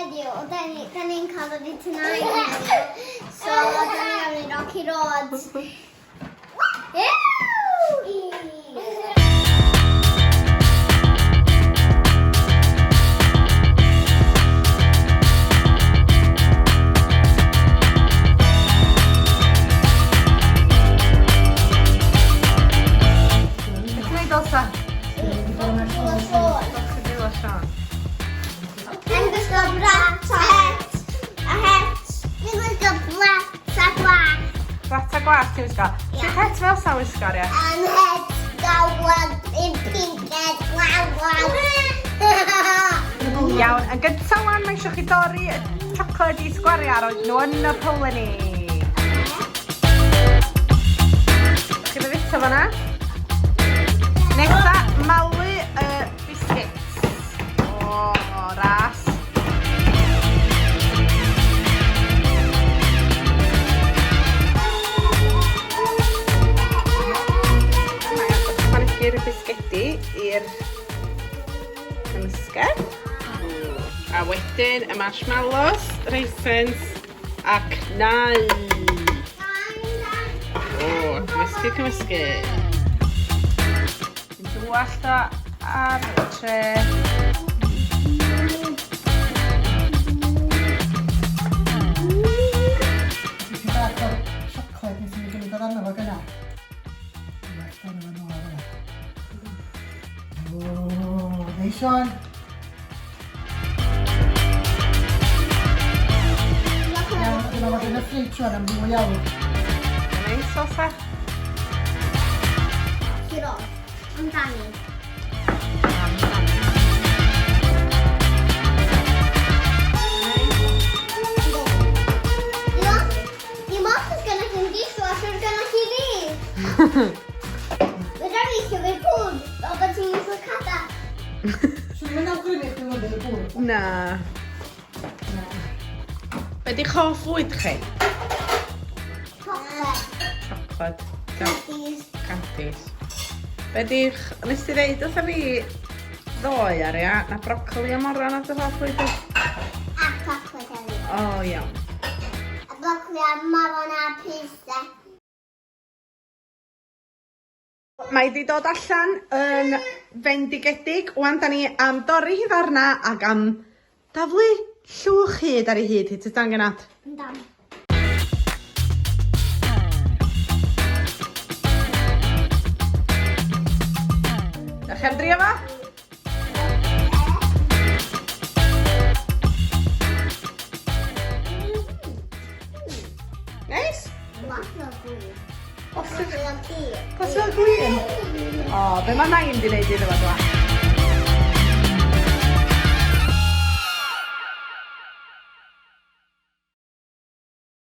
heddiw, da ni'n cael o'r tonight heddiw. So, da ni am i Rocky Road. Yn gwisgo brat a het. Yn gwisgo brat a gwallt. Brat a gwallt ti'n wisgo? Sut het fel sa'n wisgo, ie? Yn het gawad yn pinked gwawad. Iawn, yn gyntaf wan mae eisiau chi dorri y chocolate i sgwario a roed nhw yn y pwlyn ni. Chi fe fita fan'na? Nesa, malu y biscuits. O, ras. Manichu'r bisgedi i'r cymysgedd. A wedyn y marshmallows, raisins a cnau. O, cymysgu. Dwallt o ar y tre. Ti'n bach o'r siocled nes i'n gymryd o'r arno fo gyna. O, neis Sion. Dyma fod yn y ffrit Sion am ddwy awr. Neis osa. Hiro, amdani. Dim os oes gennych chi'n dishwasher, oes gennych chi fi. Fydra fi llyfr bwyd, o bod ti'n eisiau cada. Swn i'n awgrymu chdi'n mynd i'r bwyd? Na. Be di'ch hoff fwyd chi? Chocolate. Chocolate. Candies. Candies. Be di'ch... Nes ti ddeud wrtho fi ddoe ar ia? Na brocoli a moron ar dy hoff fwyd chi? A chocolate hefyd. O, iawn. A brocoli a maron a pizza. Mae di dod allan yn fendigedig. Wan da ni am dorri hi ddarna ac am daflu llwch hyd ar ei hyd. Hyd ydyn gynad. Amdan. Da chi am drio fa? Neis? Lot o gwir. Os Lot o gwir. Os fel gwyn? O, be mae nain di wneud iddo fo dwa?